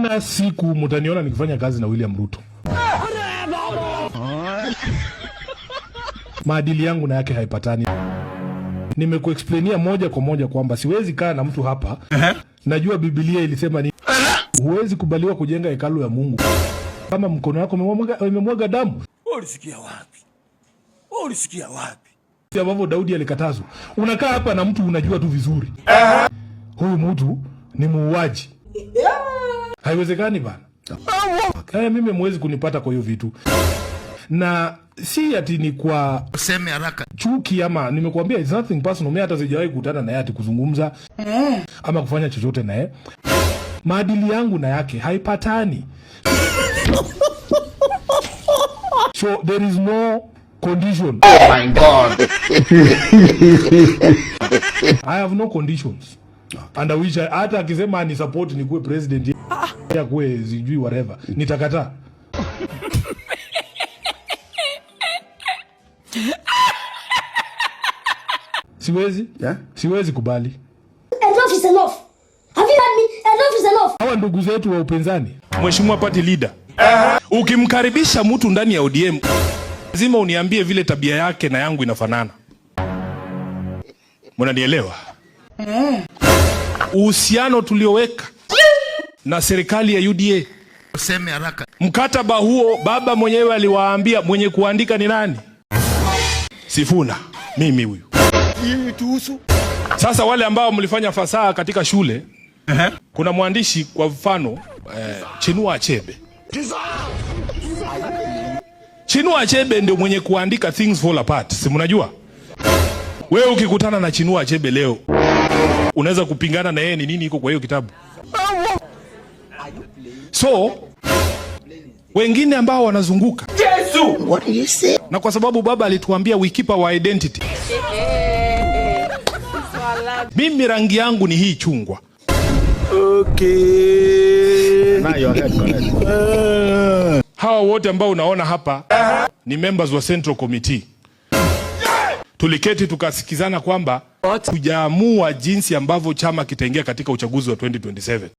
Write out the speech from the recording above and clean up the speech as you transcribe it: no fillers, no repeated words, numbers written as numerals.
Hakuna siku mtaniona nikifanya kazi na William Ruto. Maadili yangu na yake haipatani. Nimekuexplainia moja kwa moja kwamba siwezi kaa na mtu hapa. Najua Biblia ilisema ni huwezi kubaliwa kujenga hekalu ya Mungu kama mkono wako umemwaga damu. Ulisikia wapi? Ulisikia wapi? Sababu Daudi alikatazwa. Unakaa hapa na mtu unajua tu vizuri. Huyu mtu ni muuaji. Haiwezekani bana. Mimi mwezi kunipata kwa hiyo vitu. Na si ati ni kwa useme haraka chuki ama nimekuambia it's nothing personal. Mimi hata sijawahi kukutana na yeye ati kuzungumza ama kufanya chochote na yeye. Maadili yangu na yake haipatani. So there is no condition. Oh my God. I have no conditions. Under which hata akisema ni support ni kuwe president ya kuwe sijui whatever nitakataa. Siwezi? Yeah? Siwezi kubali. Enough is enough. Have you heard me? Enough is enough. Hawa ndugu zetu wa upinzani. Mheshimiwa party leader. Ukimkaribisha mtu ndani ya ODM, lazima uniambie vile tabia yake na yangu inafanana. Mnanielewa? Uhusiano tulioweka na serikali ya UDA. useme haraka Mkataba huo baba mwenyewe aliwaambia mwenye kuandika ni nani? Sifuna. Mimi huyu. Sasa wale ambao mlifanya fasaha katika shule, kuna mwandishi kwa mfano Chinua Achebe. Chinua Achebe ndio mwenye kuandika Things Fall Apart. Si mnajua? Wewe ukikutana na Chinua Achebe leo, unaweza kupingana na yeye ni nini iko kwa hiyo kitabu? So wengine ambao wanazunguka Yesu, what did you say? na kwa sababu baba alituambia we keep our identity. Mimi rangi yangu ni hii chungwa. Okay. Now your head correct. Hawa wote ambao unaona hapa ni members wa Central Committee. Tuliketi tukasikizana kwamba tujaamua jinsi ambavyo chama kitaingia katika uchaguzi wa 2027.